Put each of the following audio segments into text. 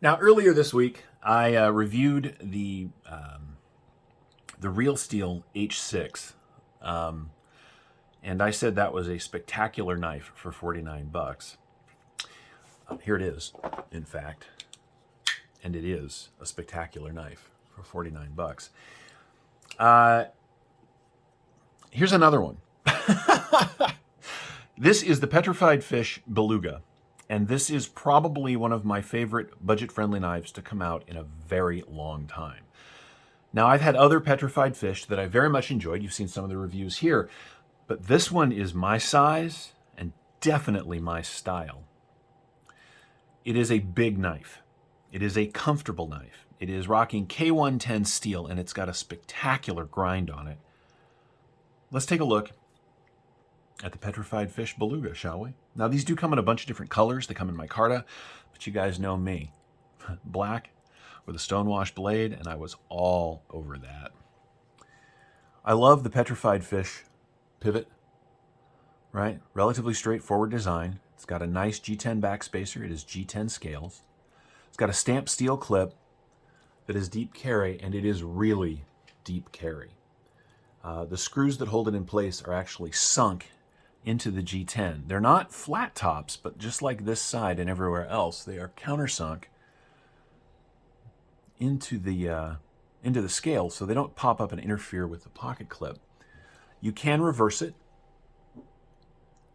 Now, earlier this week, I reviewed the Real Steel H6, and I said that was a spectacular knife for 49 bucks. Here it is, in fact, and it is a spectacular knife for 49 bucks. Here's another one. This is the Petrified Fish Beluga. And this is probably one of my favorite budget-friendly knives to come out in a very long time. Now, I've had other petrified fish that I very much enjoyed. You've seen some of the reviews here. But this one is my size and definitely my style. It is a big knife. It is a comfortable knife. It is rocking K110 steel, and it's got a spectacular grind on it. Let's take a look at the Petrified Fish Beluga, shall we? Now, these do come in a bunch of different colors. They come in micarta, but you guys know me. Black with a stonewash blade, and I was all over that. I love the Petrified Fish pivot, right? Relatively straightforward design. It's got a nice G10 backspacer. It is G10 scales. It's got a stamped steel clip that is deep carry, and it is really deep carry. The screws that hold it in place are actually sunk into the G10. They're not flat tops, but just like this side and everywhere else, they are countersunk into the scale, so they don't pop up and interfere with the pocket clip. You can reverse it.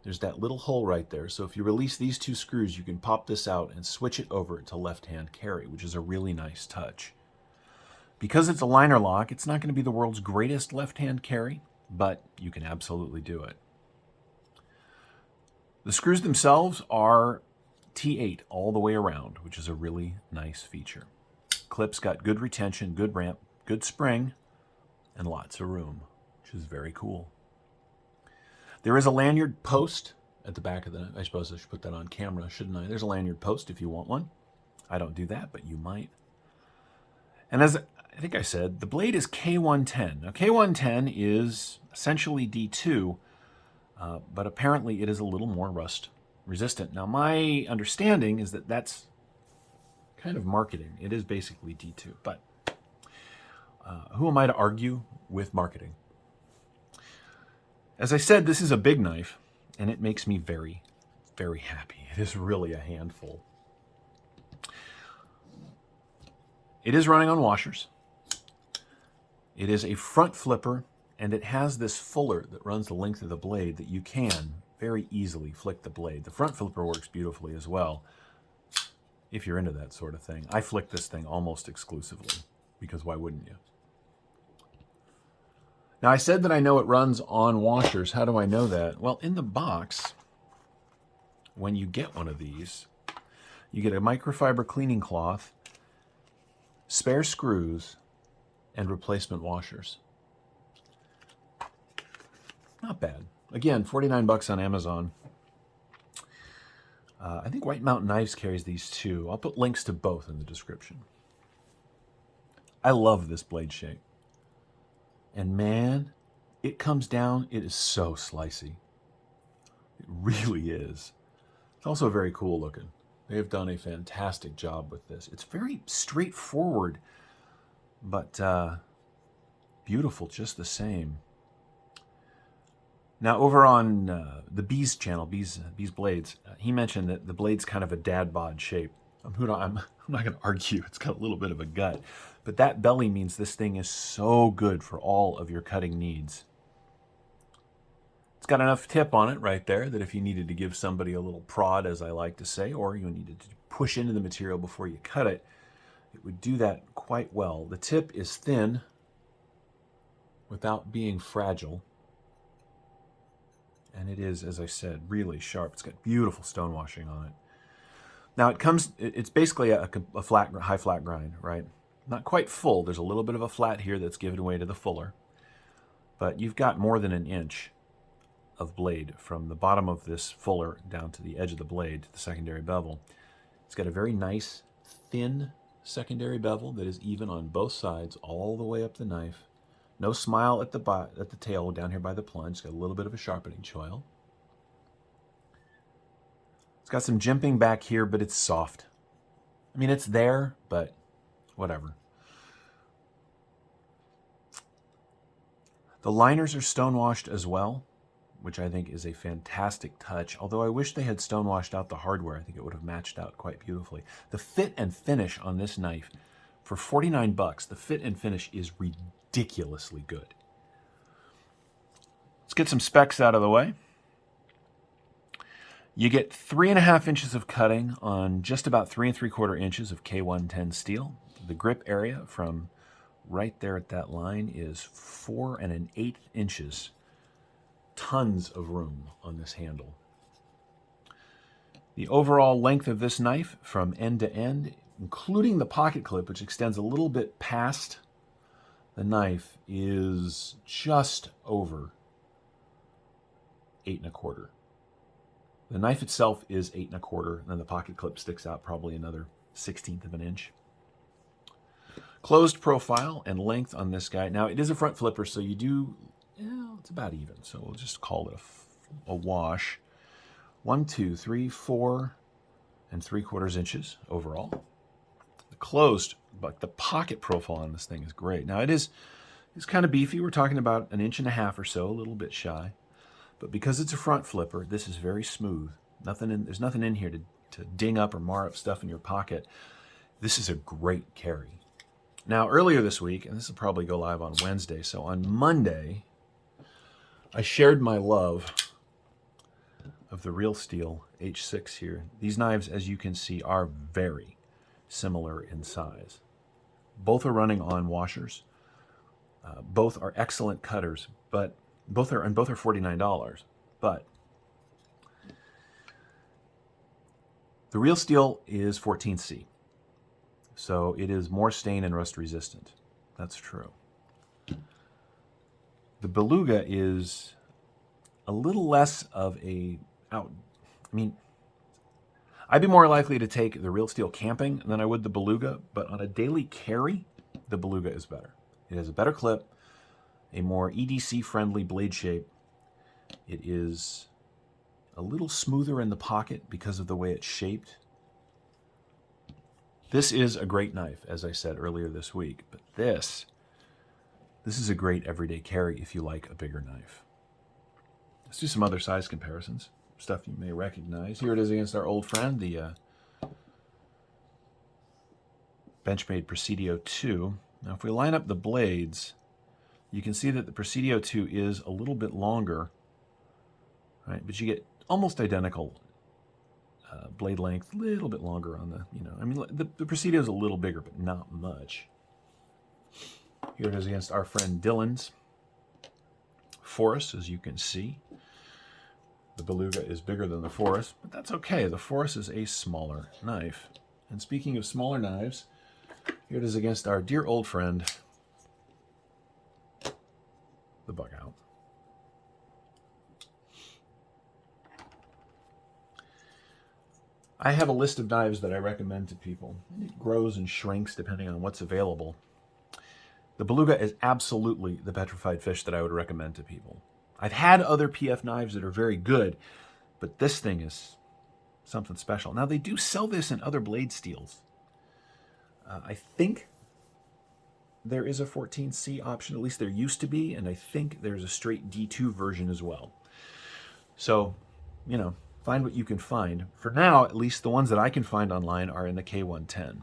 There's that little hole right there, so if you release these two screws, you can pop this out and switch it over to left-hand carry, which is a really nice touch. Because it's a liner lock, it's not going to be the world's greatest left-hand carry, but you can absolutely do it. The screws themselves are T8 all the way around, which is a really nice feature. Clip's got good retention, good ramp, good spring, and lots of room, which is very cool. There is a lanyard post at the back of the knife. I suppose I should put that on camera, shouldn't I? There's a lanyard post if you want one. I don't do that, but you might. And as I think I said, the blade is K110. Now, K110 is essentially D2, but apparently it is a little more rust resistant. Now, my understanding is that that's kind of marketing. It is basically D2, but who am I to argue with marketing? As I said, this is a big knife, and it makes me very, very happy. It is really a handful. It is running on washers. It is a front flipper, and it has this fuller that runs the length of the blade that you can very easily flick the blade. The front flipper works beautifully as well, if you're into that sort of thing. I flick this thing almost exclusively, because why wouldn't you? Now, I said that I know it runs on washers. How do I know that? Well, in the box, when you get one of these, you get a microfiber cleaning cloth, spare screws, and replacement washers. Not bad. Again, 49 bucks on Amazon. I think White Mountain Knives carries these too. I'll put links to both in the description. I love this blade shape. And man, it comes down, it is so slicey. It really is. It's also very cool looking. They have done a fantastic job with this. It's very straightforward, but beautiful just the same. Now, over on the Bees channel, Bees Blades, he mentioned that the blade's kind of a dad bod shape. I'm not going to argue. It's got a little bit of a gut. But that belly means this thing is so good for all of your cutting needs. It's got enough tip on it right there that if you needed to give somebody a little prod, as I like to say, or you needed to push into the material before you cut it, it would do that quite well. The tip is thin without being fragile. And it is, as I said, really sharp. It's got beautiful stonewashing on it. Now it's basically a high flat grind, right? Not quite full. There's a little bit of a flat here that's given way to the fuller. But you've got more than an inch of blade from the bottom of this fuller down to the edge of the blade to the secondary bevel. It's got a very nice, thin secondary bevel that is even on both sides all the way up the knife. No smile at the tail down here by the plunge. It's got a little bit of a sharpening choil. It's got some jimping back here, but it's soft. I mean, it's there, but whatever. The liners are stonewashed as well, which I think is a fantastic touch. Although I wish they had stonewashed out the hardware. I think it would have matched out quite beautifully. The fit and finish on this knife, for 49 bucks, the fit and finish is ridiculously good. Let's get some specs out of the way. You get 3.5 inches of cutting on just about 3 3/4 inches of K110 steel. The grip area from right there at that line is 4 1/8 inches. Tons of room on this handle. The overall length of this knife from end to end, including the pocket clip, which extends a little bit past the knife, is just over 8 1/4. The knife itself is 8 1/4, and then the pocket clip sticks out probably another 1/16 of an inch. Closed profile and length on this guy. Now, it is a front flipper, so you do, it's about even, so we'll just call it a wash. 1, 2, 3, 4 3/4 inches overall. The closed, but the pocket profile on this thing is great. Now, it's kind of beefy. We're talking about 1.5 inches or so, a little bit shy. But because it's a front flipper, this is very smooth. There's nothing in here to ding up or mar up stuff in your pocket. This is a great carry. Now, earlier this week, and this will probably go live on Wednesday, so on Monday, I shared my love of the Real Steel H6 here. These knives, as you can see, are very similar in size. Both are running on washers. Both are excellent cutters, but both are $49. But the Real Steel is 14C, so it is more stain and rust resistant. That's true. The Beluga is a little less of I'd be more likely to take the Real Steel camping than I would the Beluga, but on a daily carry, the Beluga is better. It has a better clip, a more EDC-friendly blade shape. It is a little smoother in the pocket because of the way it's shaped. This is a great knife, as I said earlier this week, but this is a great everyday carry if you like a bigger knife. Let's do some other size comparisons, stuff you may recognize. Here it is against our old friend, the Benchmade Presidio 2. Now, if we line up the blades, you can see that the Presidio 2 is a little bit longer, right? But you get almost identical blade length, a little bit longer on the Presidio is a little bigger, but not much. Here it is against our friend Dylan's Forest, as you can see. The Beluga is bigger than the Forest, but that's okay. The Forest is a smaller knife. And speaking of smaller knives, here it is against our dear old friend, the Bug Out. I have a list of knives that I recommend to people. It grows and shrinks depending on what's available. The Beluga is absolutely the petrified fish that I would recommend to people. I've had other PF knives that are very good, but this thing is something special. Now, they do sell this in other blade steels. I think there is a 14C option, at least there used to be, and I think there's a straight D2 version as well. So, find what you can find. For now, at least the ones that I can find online are in the K110.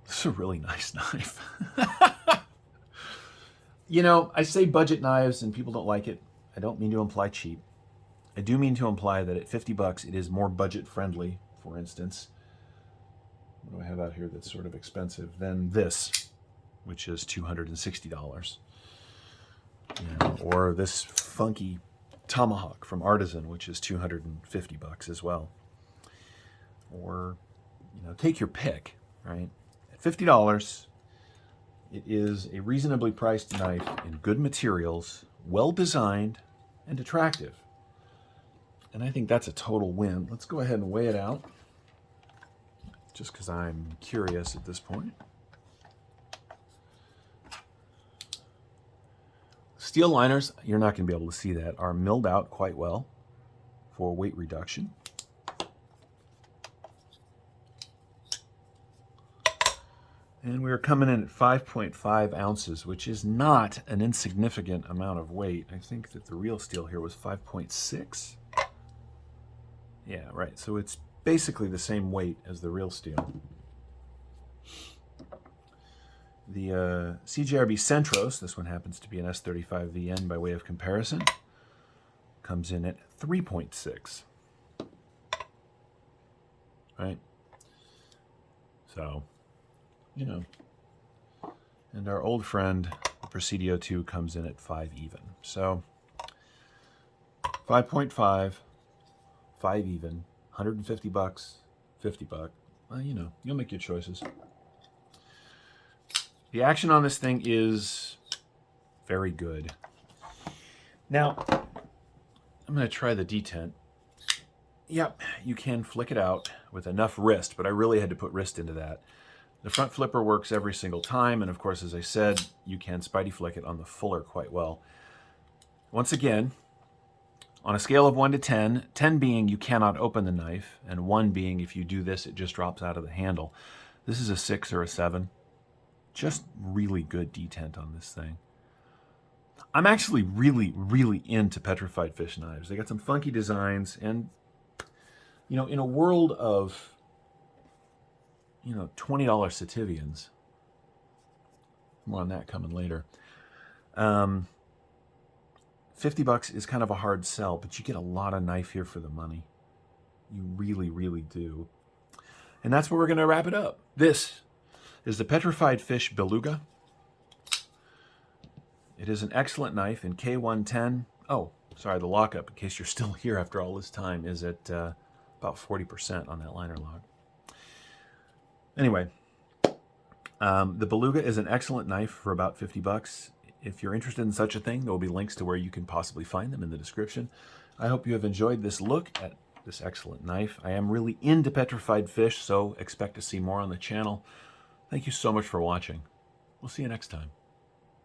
This is a really nice knife. I say budget knives and people don't like it. I don't mean to imply cheap. I do mean to imply that at $50 it is more budget friendly, for instance. What do I have out here that's sort of expensive than this, which is $260? Or this funky Tomahawk from Artisan, which is $250 as well. Or, take your pick, right? At $50, it is a reasonably priced knife in good materials, well designed, and attractive. And I think that's a total win. Let's go ahead and weigh it out, just because I'm curious at this point. Steel liners, you're not going to be able to see that, are milled out quite well for weight reduction. And we're coming in at 5.5 ounces, which is not an insignificant amount of weight. I think that the real steel here was 5.6. Yeah, right. So it's basically the same weight as the real steel. The CJRB Centros, this one happens to be an S35VN by way of comparison, comes in at 3.6. Right? So, you know. And our old friend, the Presidio 2, comes in at 5 even. So, 5.5, 5 even, 150 bucks, 50 bucks. Well, you know, you'll make your choices. The action on this thing is very good. Now, I'm going to try the detent. Yep, you can flick it out with enough wrist, but I really had to put wrist into that. The front flipper works every single time, and of course, as I said, you can Spidey flick it on the fuller quite well. Once again, on a scale of 1 to 10, 10 being you cannot open the knife, and 1 being if you do this, it just drops out of the handle. This is a 6 or a 7. Just really good detent on this thing. I'm actually really, really into Petrified fish knives. They got some funky designs, and, you know, in a world of, you know, $20 Sativians, more on that coming later, 50 bucks is kind of a hard sell, but you get a lot of knife here for the money. You really, really do. And that's where we're going to wrap it up. This is the Petrified Fish Beluga. It is an excellent knife in K110. Oh, sorry, the lockup, in case you're still here after all this time, is at about 40% on that liner lock. Anyway, the Beluga is an excellent knife for about 50 bucks. If you're interested in such a thing, there will be links to where you can possibly find them in the description. I hope you have enjoyed this look at this excellent knife. I am really into petrified fish, so expect to see more on the channel. Thank you so much for watching. We'll see you next time.